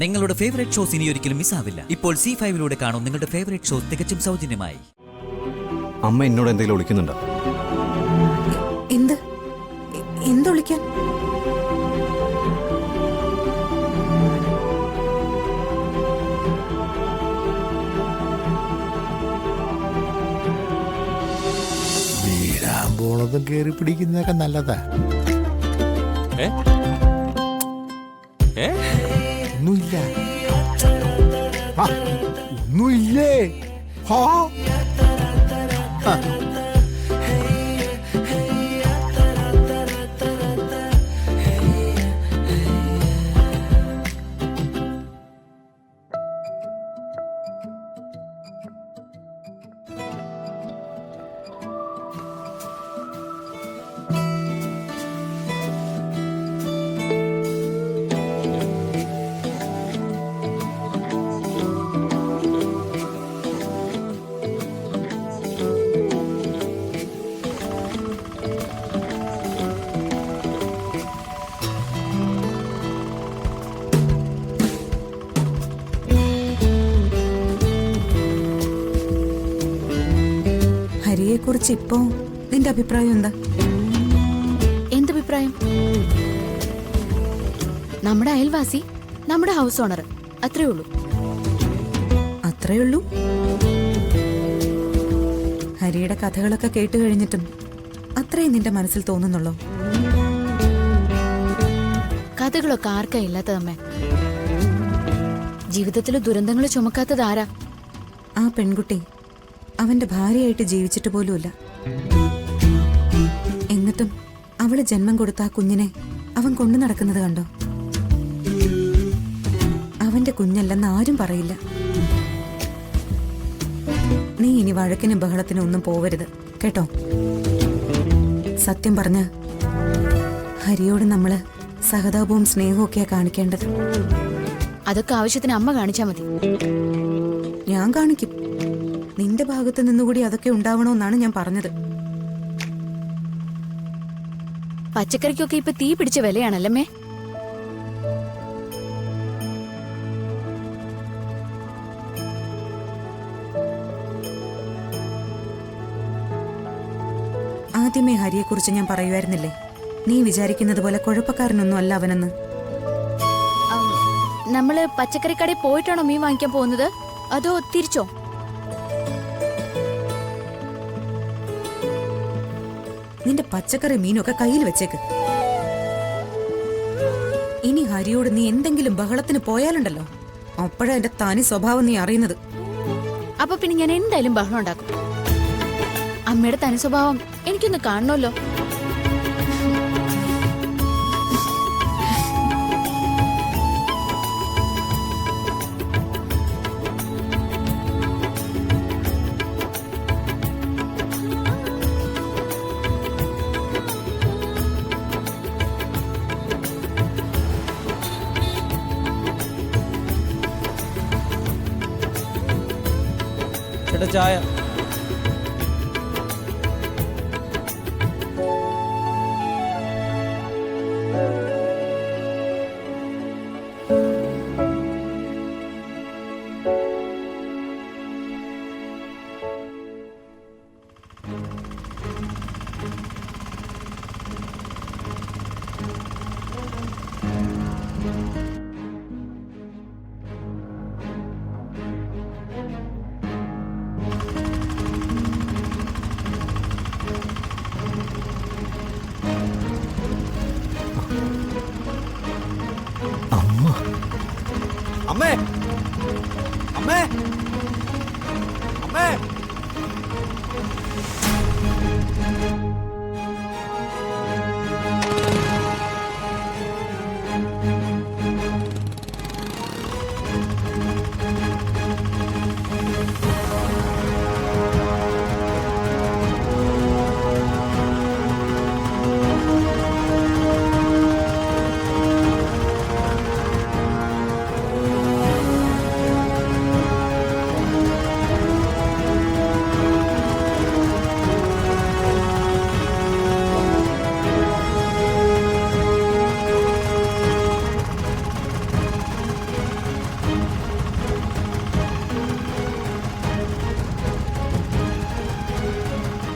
നിങ്ങളുടെ favourite shows ഇനി ഒരിക്കലും മിസ്സാവില്ല. ഇപ്പോൾ C5-ലൂടെ കാണും നിങ്ങളുടെ ഫേവറേറ്റ് ഷോസ് തികച്ചും സൗജന്യമായി. അമ്മ എന്നോട് എന്തെങ്കിലും ഒളിക്കുന്നുണ്ടോ? എന്തൊളിക്കാൻ? വീഴാൻ പോണതും കേറി പിടിക്കുന്നതൊക്കെ നല്ലതാ. ഒന്നുമില്ല, ഒന്നുമില്ലേ? ഹരിയെക്കുറിച്ച് ഇപ്പോ നിന്റെ അഭിപ്രായം എന്താ? എന്തഭിപ്രായം? നമ്മുടെ അയൽവാസി, നമ്മുടെ ഹൗസ് ഓണർ, അത്രേ ഉള്ളൂ. അത്രേ ഉള്ളൂ? ഹരിയുടെ കഥകളൊക്കെ കേട്ട് കഴിഞ്ഞിട്ടും അത്രയും നിന്റെ മനസ്സിൽ തോന്നുന്നുള്ളോ? കഥകളൊക്കെ ആർക്കാ ഇല്ലാത്തതമ്മേ? ജീവിതത്തിൽ ദുരന്തങ്ങൾ ചുമക്കാത്തത് ആരാ? ആ പെൺകുട്ടി അവന്റെ ഭാര്യയായിട്ട് ജീവിച്ചിട്ട് പോലുമില്ല. എന്നിട്ടും അവള് ജന്മം കൊടുത്ത ആ കുഞ്ഞിനെ അവൻ കൊണ്ടു നടക്കുന്നത് കണ്ടോ? അവന്റെ കുഞ്ഞല്ലെന്ന് ആരും പറയില്ല. നീ ഇനി വഴക്കിനും ബഹളത്തിനും ഒന്നും പോവരുത് കേട്ടോ. സത്യം പറഞ്ഞ ഹരിയോട് നമ്മള് സഹതാപവും സ്നേഹവും ഒക്കെയാ കാണിക്കേണ്ടത്. അതൊക്കെ ആവശ്യത്തിന് അമ്മ കാണിച്ചാ മതി. ഞാൻ കാണിക്കും. നിന്റെ ഭാഗത്ത് നിന്നുകൂടി അതൊക്കെ ഉണ്ടാവണമെന്നാണ് ഞാൻ പറഞ്ഞത്. പച്ചക്കറിക്കൊക്കെ ഇപ്പൊ തീ പിടിച്ച വിലയാണല്ലേ? ആദ്യമേ ഹരിയെക്കുറിച്ച് ഞാൻ പറയുമായിരുന്നില്ലേ, നീ വിചാരിക്കുന്നത് പോലെ കുഴപ്പക്കാരനൊന്നും അല്ല അവനെന്ന്. നമ്മള് പച്ചക്കറി കടയിൽ പോയിട്ടാണോ മീൻ വാങ്ങിക്കാൻ പോകുന്നത്, അതോ തിരിച്ചോ? നിന്റെ പച്ചക്കറി മീനൊക്കെ കയ്യിൽ വെച്ചേക്ക്. ഇനി ഹരിയോട് നീ എന്തെങ്കിലും ബഹളത്തിന് പോയാലുണ്ടല്ലോ, അപ്പോഴാ എന്റെ തനി സ്വഭാവം നീ അറിയുന്നത്. അപ്പൊ പിന്നെ ഞാൻ എന്തായാലും ബഹളം ഉണ്ടാക്കും. അമ്മയുടെ തനി സ്വഭാവം എനിക്കൊന്ന് കാണണമല്ലോ. ചായ. അമ്മേ, അമ്മേ, അമ്മേ.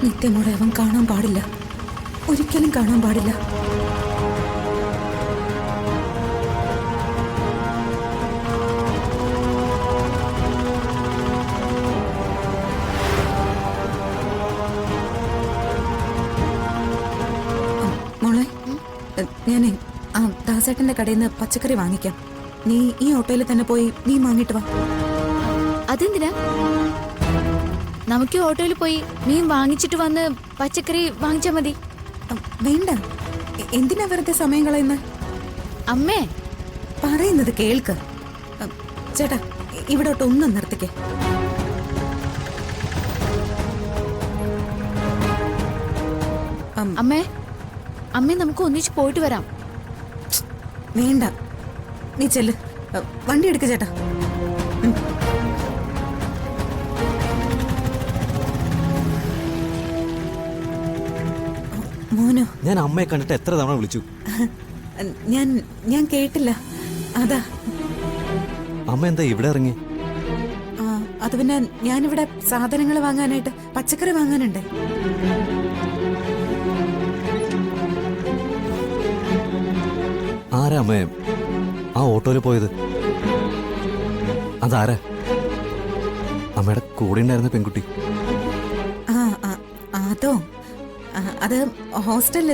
നിത്യമോളെ അവൻ കാണാൻ പാടില്ല, ഒരിക്കലും കാണാൻ പാടില്ല. മോളെ, ഞാനേ ആ ദാസേട്ടന്റെ കടയിൽ നിന്ന് പച്ചക്കറി വാങ്ങിക്കാം. നീ ഈ ഓട്ടോയിൽ തന്നെ പോയി മീൻ വാങ്ങിട്ട് വാ. അതെന്തിനാ? നമുക്ക് ഓട്ടോയിൽ പോയി മീൻ വാങ്ങിച്ചിട്ട് വന്ന് പച്ചക്കറി വാങ്ങിച്ചാ മതി. വേണ്ട, എന്തിനാ വെറുതെ സമയം കളയുന്നത്? അമ്മേ, പറയുന്നത് കേൾക്ക്. ചേട്ടാ, ഇവിടോട്ട് ഒന്ന് നിർത്തിക്കേ. അമ്മേ, അമ്മേ നമുക്ക് ഒന്നിച്ച് പോയിട്ട് വരാം. വേണ്ട, നീ ചെല്ല്. വണ്ടി എടുക്ക ചേട്ടാ. മോനോ? ഞാൻ അമ്മയെ കണ്ടിട്ട് എത്ര തവണ വിളിച്ചു. ഞാൻ കേട്ടില്ല, അതാ. അമ്മ എന്താ ഇവിടെ ഇറങ്ങി? അത് പിന്നെ ഞാനിവിടെ സാധനങ്ങൾ വാങ്ങാനായിട്ട് പച്ചക്കറി വാങ്ങാനുണ്ട്. ആരാ അമ്മേ ആ ഓട്ടോയിൽ പോയത്? അതാരാ? അമ്മയുടെ കൂടെ ഉണ്ടായിരുന്ന പെൺകുട്ടി. അതോ, അത് ഹോസ്റ്റലിൽ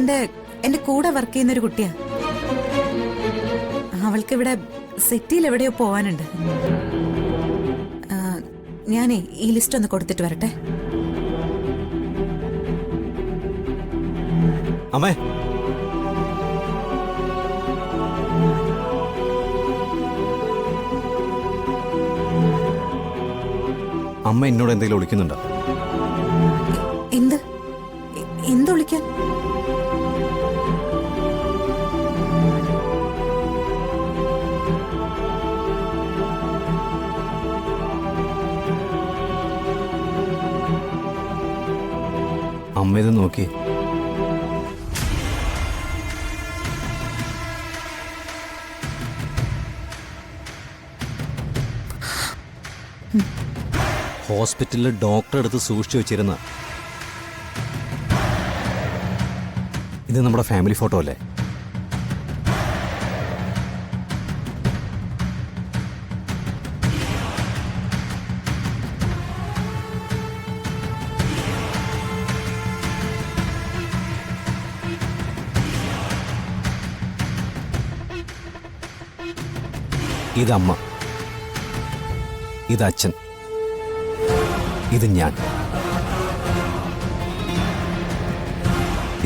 എന്റെ കൂടെ വർക്ക് ചെയ്യുന്ന ഒരു കുട്ടിയാ. അവൾക്ക് ഇവിടെ സിറ്റിയിൽ എവിടെയോ പോവാനുണ്ട്. ഞാനേ ഈ ലിസ്റ്റ് ഒന്ന് കൊടുത്തിട്ട് വരട്ടെ. അമ്മേ, അമ്മ എന്നോട് എന്തെങ്കിലും ഒളിക്കുന്നുണ്ടോ? എന്തൊളിക്കാൻ? അമ്മ ഇത് നോക്കി. ഹോസ്പിറ്റലിൽ ഡോക്ടറെ അടുത്ത് സൂക്ഷിച്ചു വെച്ചിരുന്ന ഇത് നമ്മുടെ ഫാമിലി ഫോട്ടോ അല്ലേ? ഇതമ്മ, ഇതച്ഛൻ, ഇത് ഞാൻ.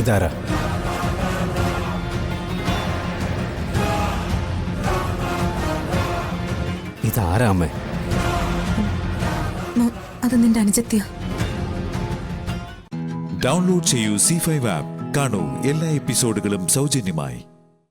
ഇതാരാ? ഇതാരാ അമ്മേ? അത് നിന്റെ അനുജത്തിയാ. ഡൗൺലോഡ് ചെയ്യൂ C5 ആപ്പ്. കാണൂ എല്ലാ എപ്പിസോഡുകളും സൗജന്യമായി.